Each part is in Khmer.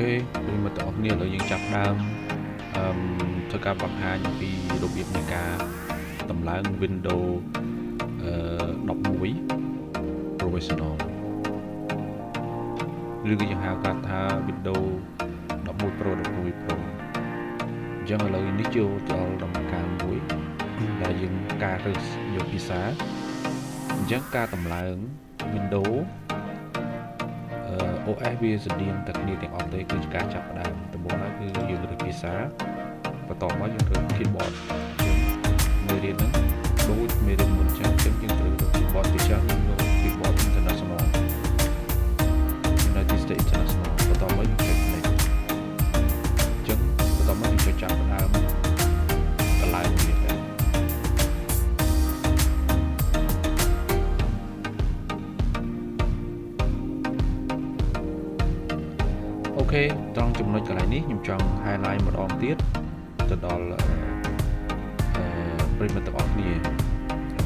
Ok, vì mà tụi ông là dânចាប់ដើមធ្វើការបង្ហាញអំពីរបៀបនៃការតម្លើង Windows 11 Professional ឬក៏យើងហៅកាត់ថា Windows 11 Pro 11 Pro អញ្ចឹងឥឡូវនេះចូលដល់ដំណើរការមួយដែលយើងការរើសយកភាសាអញ្ចឹងការតម្លើង Windows OS វាស្តៀងតែគ្នាទាំងអស់ទេគឺជាការចាប់ផ្ដើមដំបូងហើយគឺយើងរើសភាសាបន្តមកយើងរើស keyboard យើងមេរៀនហ្នឹងដូចមេរៀនមុនចឹងយើងត្រូវរើស keyboard ពីច្រើនយើងរើស keyboard international United States International បន្តមកយើងចុច next អញ្ចឹងបន្តមកយើងចុចចាប់ផ្ដើមកន្លែងវាដែរអូខេត្រង់ចំណុចកន្លែងនេះខ្ញុំចង់ highlight ម្ដងទៀតទៅដល់ប្រិយមិត្តទាំងអស់គ្នា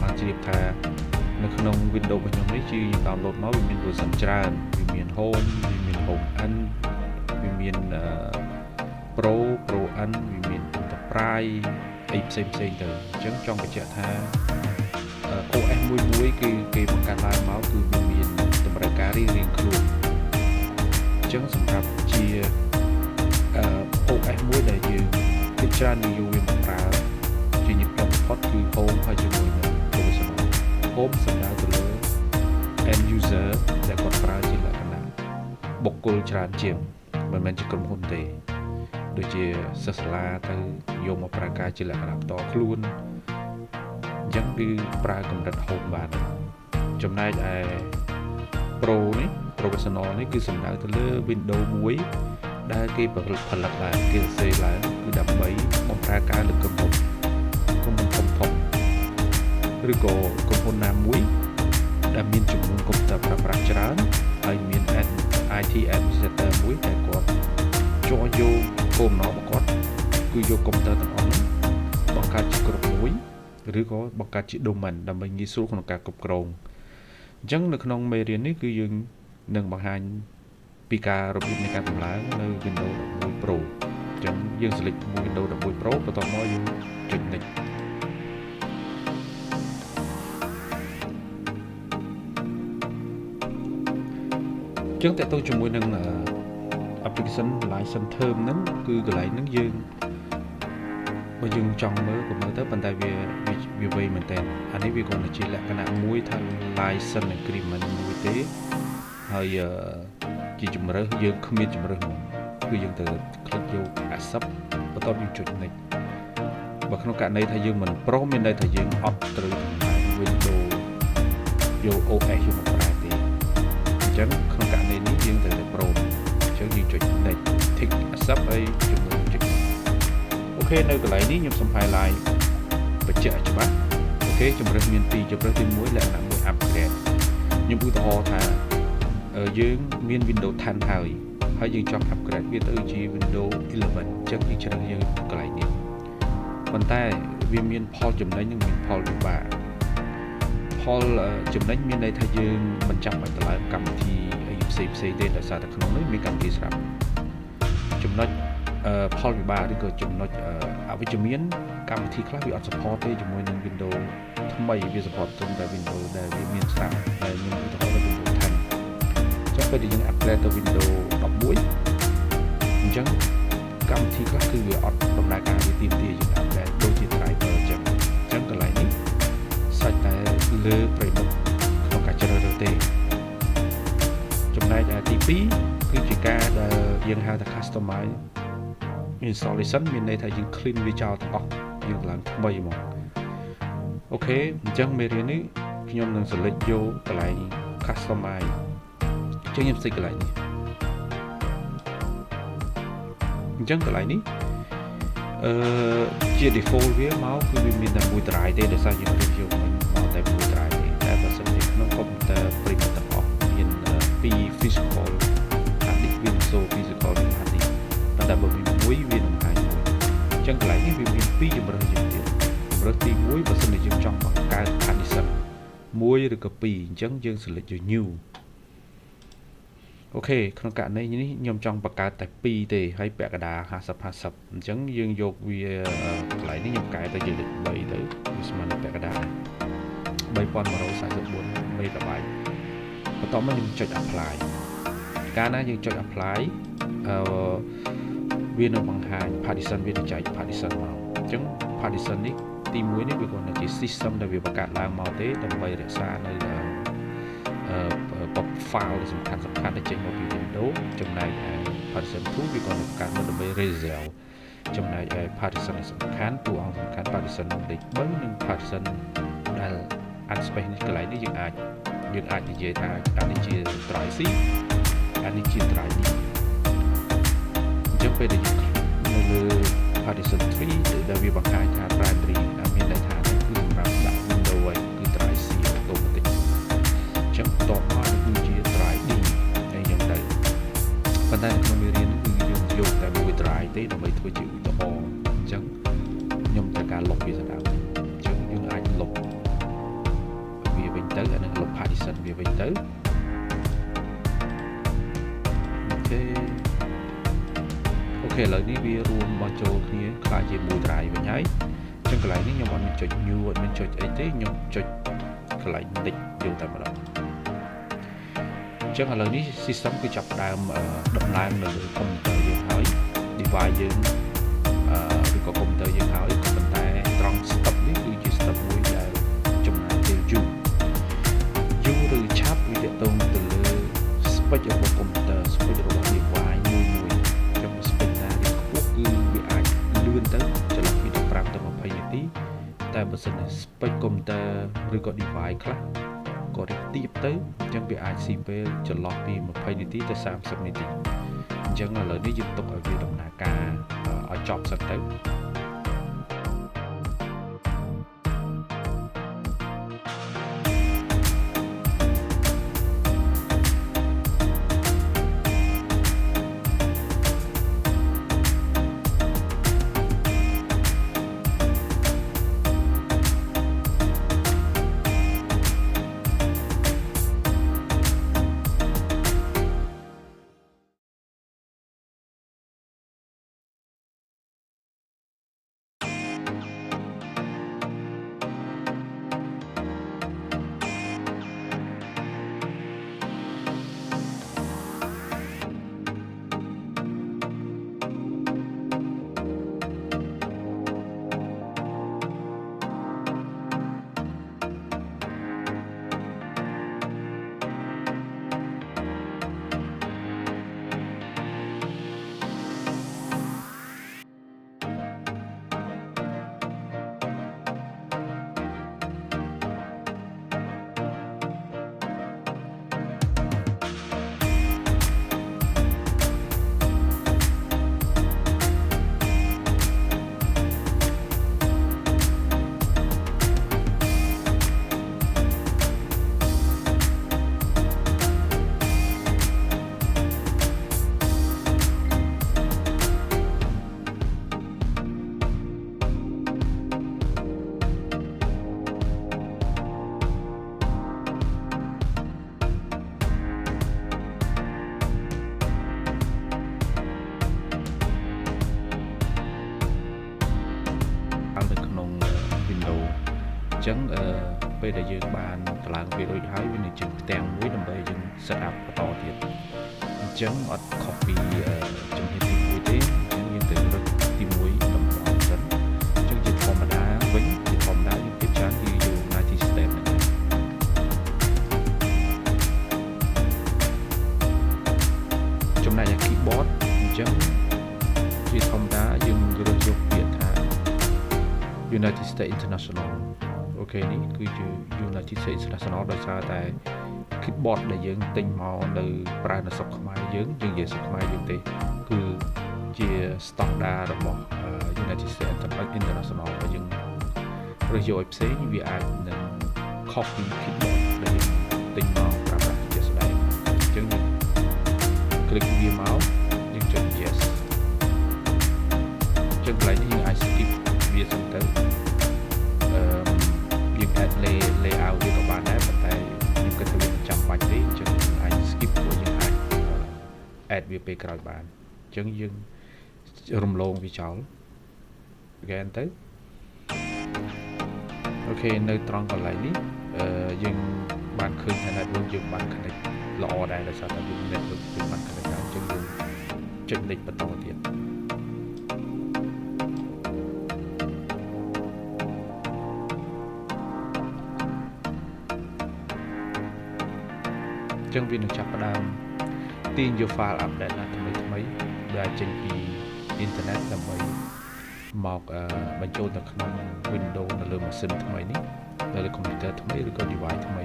បានជ្រាបថានៅក្នុង Windows របស់ខ្ញុំនេះជាយើង download មកវាមាន version ច្រើនវាមាន Home វាមាន Home N វាមាន Pro N វាមាន Enterprise អីផ្សេងទៅអញ្ចឹងចង់បញ្ជាក់ថា OS មួយគឺគេបង្កើតឡើងមកគឺវាមានតម្រូវការរៀងៗខ្លួនអញ្ចឹងសម្រាប់ជា OS មួយដែលយើងគិតច្រើននិយមប្រើជាញឹកញាប់បំផុតគឺ Home ហើយជាមួយនឹង Professional Home សំដៅទៅលើ end user ដែលគាត់ប្រើជាលក្ខណៈបុគ្គលច្រើនជាងមិនមែនជាក្រុមហ៊ុនទេដូចជាសិស្សសាលាទៅយកមកប្រើការជាលក្ខណៈផ្ទាល់ខ្លួនអញ្ចឹងគឺប្រើកម្រិត Home បានចំណែកឯ Pro នេះ Professional នេះគឺសំដៅទៅលើ Windows មួយដែលគេផលិតឡើងគេសរសេរឡើងគឺដើម្បីបំរើការលើកកម្ពស់ធំឬក៏ក្រុមហ៊ុនណាមួយដែលមានចំនួន កុំព្យូទ័រប្រើប្រាស់ច្រើនហើយមាន IT administrator មួយដែលគាត់ចូលយកគោលបំណងរបស់គាត់គឺយកកុំព្យូទ័រទាំងអស់នោះបង្កើតជាក្រុមមួយឬក៏បង្កើតជា domain ដើម្បីងាយស្រួលក្នុងការគ្រប់គ្រងអញ្ចឹងនៅក្នុងមេរៀននេះគឺយើងនឹងបង្ហាញពីការរបៀបនៃការតម្លើងនៅ Windows 11 Pro អញ្ចឹងយើង select Windows 11 Pro បន្ទាប់មកយើងចុច next អញ្ចឹងតើទៅជាមួយនឹង application license term ហ្នឹងគឺកន្លែងហ្នឹងយើងបើយើងចង់មើលក៏មើលទៅប៉ុន្តែវាវែងមែនតើអានេះវាគ្រាន់តែជាលក្ខណៈមួយថា license agreement មួយទេហើយជាជំរើសយើងគ្មានជំរើសហ្មងគឺយើងត្រូវ click យក accept បន្ទាប់យើងចុច next បើក្នុងករណីថាយើងមិនព្រមមានន័យថាយើងអត់ត្រូវតម្លៃ Windows យក OS យកមកប្រើទេអញ្ចឹងក្នុងករណីនេះយើងត្រូវតែព្រមអញ្ចឹងយើងចុច next tick accept ហើយជំនួសចុចអូខេនៅកន្លែងនេះខ្ញុំសូម highlight បញ្ជាក់ឲ្យច្បាស់អូខេជំរើសមាន2ជំរើសទី1លក្ខណៈមួយ upgrade ខ្ញុំឧទាហរណ៍ថាយើងមាន Windows 10ហើយយើងចង់ upgrade វាទៅជា Windows 11អញ្ចឹងយើងជ្រើសយកកន្លែងនេះប៉ុន្តែវាមានផលចំណេញនិងមានផលវិបាកផលចំណេញមានន័យថាយើងមិនចាំបាច់តម្លើងកម្មវិធីអីផ្សេងទេដោយសារតែក្នុងនេះមានកម្មវិធីស្រាប់ចំណុចផលវិបាកឬក៏ចំណុចអវិជ្ជមានកម្មវិធីខ្លះវាអត់ support ទេជាមួយនឹង Windows ថ្មីវា support ត្រឹមតែ Windows ដែលវាមានស្រាប់ដែលខ្ញុំឧទាហរណ៍ Windows 10 ចាំពេលដែលយើង upgrade ទៅ Windows 11អញ្ចឹងកម្មវិធីខ្លះគឺវាអត់ដំណើរការវាទីយើង upgrade ដូចជា driver អញ្ចឹងកន្លែងនេះសាច់តែលើប្រិមិត្តក្នុងការជ្រើសរើសទេចំណែកទី2គឺជាការដែលយើងហៅថា customize installation មានន័យថាយើង clean វាចោលទាំងអស់យើងឡើងថ្មីហ្មងអូខេអញ្ចឹងមេរៀននេះខ្ញុំនឹង select យកកន្លែង customizeអញ្ចឹងខ្ញុំ select កន្លែងនេះអញ្ចឹងកន្លែងនេះជា default វាមកគឺវាមានតែមួយ drive ទេដោយសារយើងរៀបយកមកតែមួយ drive ទេតែបើសិនជាក្នុង computer ប្រិមត្តទាំងអស់មាន2 physical hard disk វា physical hard disk ប៉ុន្តែបើមានមួយវានឹងអាចមួយអញ្ចឹងកន្លែងនេះវាមាន2ជម្រើសយើងទៀតជម្រើសទី1បើសិនជាយើងចង់បង្កើត hard disk 1ឬក៏2អញ្ចឹងយើង select យក new អូខេក្នុងករណីនេះខ្ញុំចង់បង្កើតតែ2ទេហើយពាក់កណ្ដាល50អញ្ចឹងយើងយកវាកន្លែងនេះខ្ញុំកែទៅជាលេខ3ទៅវាស្មើនឹងពាក់កណ្ដាល3144 មេហ្គាបៃតបន្ទាប់មកខ្ញុំចុច apply កាលណាយើងចុច apply វានឹងបង្ហាញ partition វានឹងចែក partition មកអញ្ចឹង partition នេះទី1នេះវាគ្រាន់តែជា system ដែលវាបង្កើតឡើងមកទេដើម្បីរក្សានៅfile សំខាន់ដែលចេញមកពី Windows ចំណែកឯ partition 2វាក៏នឹងបង្កើតមកដើម្បី reserve ចំណែកឯ partition សំខាន់តួអង្គសំខាន់ partition លេខ3និង partition ដែល unspace នេះកន្លែងនេះយើងអាចនិយាយថាអានេះជា drive C អានេះជា drive D អញ្ចឹងពេលដែលយើងនៅលើ partition 3ដែលវាបង្ហាញថា primary មានន័យថាគឺសម្រាប់ដាក់ Windows ហើយគឺ drive C automatic អញ្ចឹងតបមកគឺជា drive D ហើយខ្ញុំទៅប៉ុន្តែក្នុងមេរៀនគឺយើងយកតែមួយ drive ទេដើម្បីធ្វើជាឧទាហរណ៍អញ្ចឹងខ្ញុំត្រូវការលុបវាទៅដល់អញ្ចឹងយើងអាចលុបវាវិញទៅអានឹងលុប partition វាវិញទៅអូខេឥឡូវនេះវារួមមកចូលគ្នាខ្លាចជាមួយ drive វិញហើយអញ្ចឹងកន្លែងនេះខ្ញុំអត់មានចុច new អត់មានចុចអីទេខ្ញុំចុចកន្លែង next យកតែម្ដងអញ្ចឹងឥឡូវនេះ system គឺចាប់ផ្ដើមដំឡើងនៅលើ computer យើងហើយ device យើងឬក៏ computer យើងហើយក៏ប៉ុន្តែត្រង់ step នេះគឺជា step មួយដែលចំណាយពេលយូរឬឆាប់វាទាក់ទងទៅលើ spec របស់ computer spec របស់ device មួយអញ្ចឹង spec ណាវាខ្ពស់គឺវាអាចលឿនទៅចន្លោះពី15ទៅ20នាទីតែបើសិនជា spec computer ឬក៏ device ខ្លះក៏រីកទាបទៅអញ្ចឹងវាអាចស៊ីពេលចន្លោះពី20នាទីទៅ30នាទីអញ្ចឹងឥឡូវនេះយើងទុកឲ្យវាដំណើរការឲ្យចប់សិនទៅអញ្ចឹងពេលដែលយើងបានតម្លើងវារួចហើយវានឹងជាផ្ទាំងមួយដើម្បីយើង set up បន្តទៀតអញ្ចឹងអត់ខុសពីជំហានទី1ទេអញ្ចឹងយើងត្រូវរកទី1តំបន់សិនអញ្ចឹងជាធម្មតាវិញជាធម្មតាយើងពិចារណាគឺយក United States ហ្នឹងចំណែកឯ keyboard អញ្ចឹងជាធម្មតាយើងរើសយកពាក្យថា United States International អូខេនេះគឺជា United States International ដោយសារតែ keyboard ដែលយើងទិញមកនៅប្រើនៅស្រុកខ្មែរយើងនិយាយស្រុកខ្មែរយើងទេគឺជា standard របស់ United States International បើយើងរើសយកឲ្យផ្សេងវាអាចនឹង copy keyboard ដែលយើងទិញមកប្រើប្រាស់ជាស្ដែងអញ្ចឹងយើង click វាមកយើងចុច yes អញ្ចឹងកន្លែងនេះយើងអាច skip វាសិនទៅយើងអាច layout វាក៏បានដែរប៉ុន្តែខ្ញុំគិតថាវាមិនចាំបាច់ទេអញ្ចឹងយើងអាច skip ព្រោះយើងអាច add វាពេលក្រោយបានអញ្ចឹងយើងរំលងវាចោល again ទៅអូខេនៅត្រង់កន្លែងនេះយើងបានឃើញថា network យើងបាន connect ល្អដែរដោយសារតែយើង network យើងបាន connect ដែរអញ្ចឹងយើងចុច next បន្តទៀតចឹងវានឹងចាប់ផ្ដើមទាញយក file update ណាថ្មីដែលចេញពី internet ដើម្បីមកបញ្ចូលទៅក្នុង Windows នៅលើម៉ាស៊ីនថ្មីនេះនៅលើ computer ថ្មីឬក៏ device ថ្មី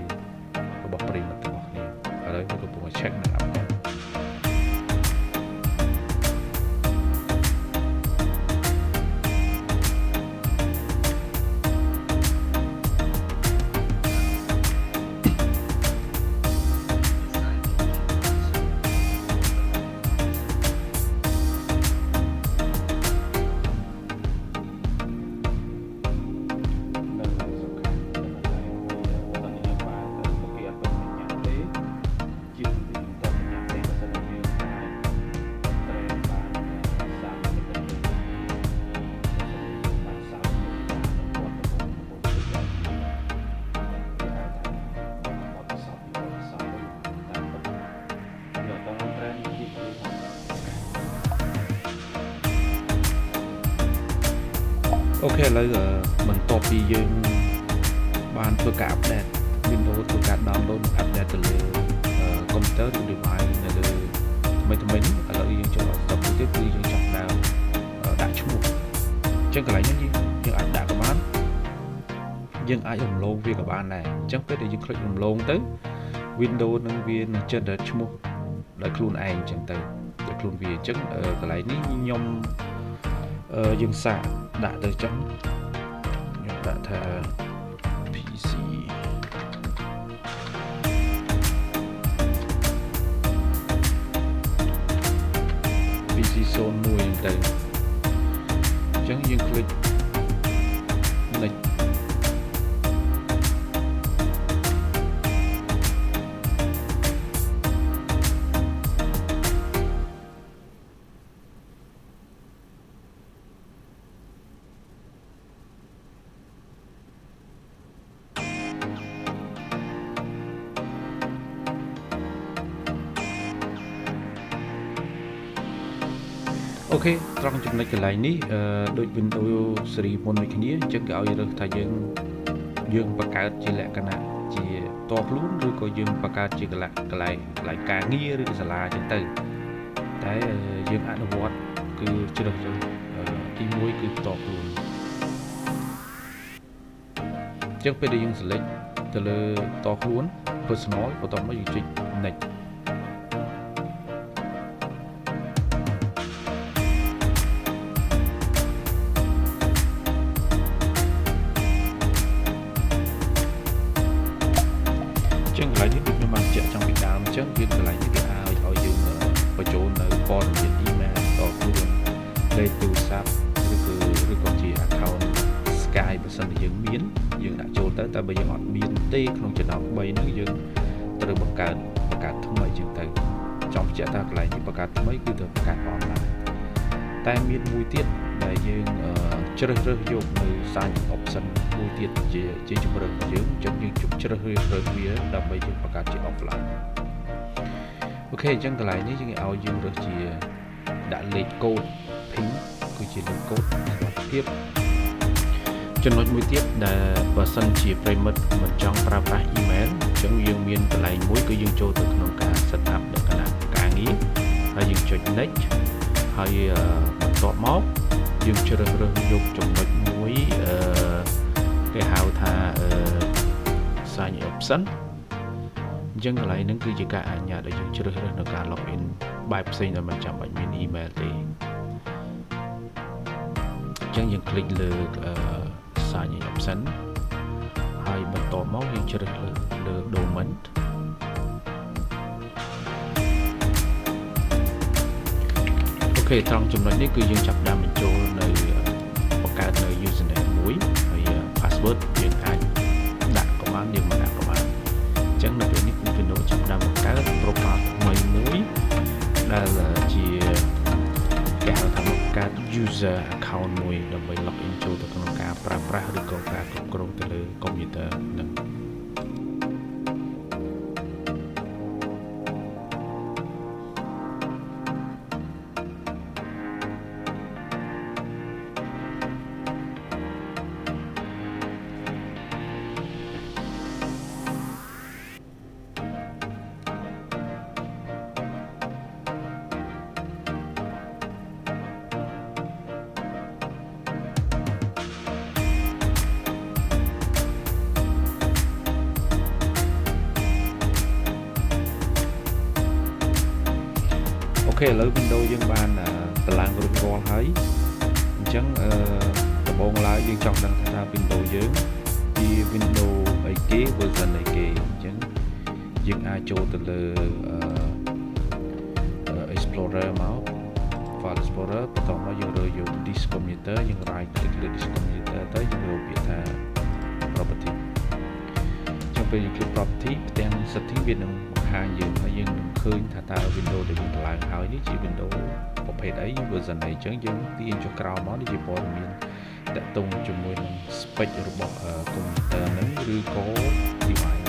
របស់ប្រិយមិត្តទាំងអស់គ្នាឥឡូវយើងកំពុង check និង update អូខេឥឡូវបន្ទាប់ពីយើងបានធ្វើការ update Windows ធ្វើការ download update ទៅលើ computer ឬ device នៅលើថ្មីនេះឥឡូវយើងចូលដល់ step ទៀតគឺយើងចាប់ដើមដាក់ឈ្មោះអញ្ចឹងកន្លែងនេះយើងអាចដាក់ក៏បានយើងអាចរំលងវាក៏បានដែរអញ្ចឹងពេលដែលយើង click រំលងទៅ Windows នឹងវានឹង generate ឈ្មោះដោយខ្លួនឯងអញ្ចឹងទៅដោយខ្លួនវាអញ្ចឹងកន្លែងនេះខ្ញុំយើងសាកដាក់ទៅចឹងខ្ញុំដាក់ថា PC zone 1ទៅអញ្ចឹងយើង click nextអូខេត្រង់ចំណុចកន្លែងនេះដូច Windows Series មុនដូចគ្នាអញ្ចឹងគេឲ្យរើសថាយើងបង្កើតជាលក្ខណៈជាតខ្លួនឬក៏យើងបង្កើតជាកន្លែងការងារឬក៏សាលាអញ្ចឹងទៅតែយើងអនុវត្តគឺជ្រើសរើសទី1គឺតខ្លួនអញ្ចឹងពេលដែលយើង select ទៅលើតខ្លួន personal បន្ទាប់មកយើងចុច nextចឹងកន្លែងនេះដូចខ្ញុំបានបញ្ជាក់ចង់ពីដើមអញ្ចឹងវាកន្លែងនេះវាឲ្យយើងបញ្ចូលនៅព័ត៌មាន email តខ្លួនលេខទូរស័ព្ទឬក៏ជា account Skype បើសិនជាយើងមានយើងដាក់ចូលទៅតែបើយើងអត់មានទេក្នុងចំណោម3នេះយើងត្រូវបង្កើតថ្មីជាងទៅចង់បញ្ជាក់ថាកន្លែងនេះបង្កើតថ្មីគឺត្រូវបង្កើត online តែមានមួយទៀតដែលយើងជ្រើសរើសយកនៅ sign option មួយទៀតជាជម្រើសរបស់យើងអញ្ចឹងយើងជ្រើសរើសវាដើម្បីយើងបង្កើតជា offline អូខេអញ្ចឹងកន្លែងនេះយើងឲ្យយើងរើសជាដាក់លេខកូដ PIN គឺជាលេខកូដសុវត្ថិភាពចំណុចមួយទៀតដែលបើសិនជាប្រិមិត្តមិនចង់ប្រើប្រាស់ email អញ្ចឹងយើងមានកន្លែងមួយគឺយើងចូលទៅក្នុងការ set up លក្ខណៈការងារហើយយើងចុច next ហើយបន្ទាប់មកយើងជ្រើសរើសយកចំណុចមួយគេហៅថា sign option អញ្ចឹងកន្លែងហ្នឹងគឺជាការអនុញ្ញាតឲ្យយើងជ្រើសរើសនៅការ login បែបផ្សេងដែលមិនចាំបាច់មាន email ទេអញ្ចឹងយើង click លើ sign option ហើយបន្តមកយើងជ្រើសរើសលើ domain អូខេត្រង់ចំណុចនេះគឺយើងចាប់ផ្ដើមបញ្ចូលនៅបង្កើតនៅ username មួយហើយ password យើងអាចដាក់ក៏បានយើងមិនដាក់ក៏បានអញ្ចឹងនៅពេលនេះគឺ Windows ចាប់ផ្ដើមបង្កើត profile ថ្មីមួយ ដែលជាគេហៅថាការ user account មួយដើម្បី login ចូលទៅក្នុងការប្រើប្រាស់ឬក៏ការគ្រប់គ្រងទៅលើ computer នឹង អូខេឥឡូវ Windows យើងបានតម្លើងរួចរាល់ហើយអញ្ចឹងដំបូងឡើយយើងចង់ដឹងថា Windows យើងជា Windows អីគេ version អីគេអញ្ចឹងយើងអាចចូលទៅលើ Explorer មក File Explorer បន្ទាប់មកយើងរើសយក Disk Computer យើង right click លើ Disk Computer ទៅយើងរកពាក្យថា Property ចាំពេលយើង click Property ផ្ទាំង Setting វានឹងបង្ហាញយើងហើយយើងនឹងឃើញថាតើ Windows ដែលយើងតម្លើងហើយនេះជា Windows ប្រភេទអី version អីអញ្ចឹងយើងទាញចុះក្រោមមកនេះជាព័ត៌មានតាក់ទងជាមួយនឹង spec របស់ computer ហ្នឹងឬក៏ device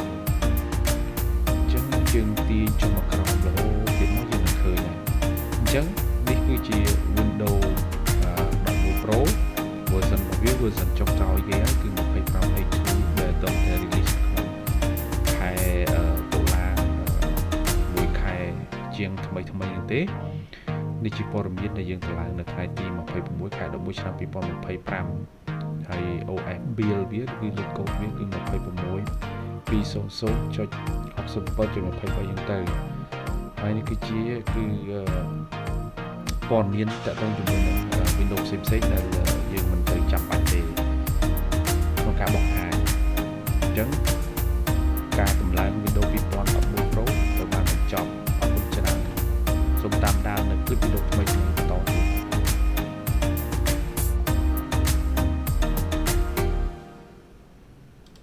អញ្ចឹងយើងទាញចុះមកក្រោមរហូតទៀតមកយើងនឹងឃើញហើយអញ្ចឹងនេះគឺជា Windows 11 Pro version របស់វា version ចុងក្រោយគេហើយគឺ 25H2 ដែលต้องតែ release ក្នុងខែតុលាមួយខែជាងថ្មីហ្នឹងទេនេះជាព័ត៌មានដែលយើងតម្លើងនៅថ្ងៃទី26ខែ11ឆ្នាំ2025ហើយ OS build វាគឺលើកកូដវាគឺ 26.200.67.23 យ៉ាងទៅហើយនេះគឺជាព័ត៌មានតាក់ទងជាមួយនឹង Windows ផ្សេងៗដែលយើងមិនត្រូវចាំបាច់ទេក្នុងការបកហាយអញ្ចឹងការតម្លើង Windows 2011 Pro ត្រូវបានបញ្ចប់អរគុណច្រើនសូមតាមដាននៅคลิปវីដេអូថ្មីៗ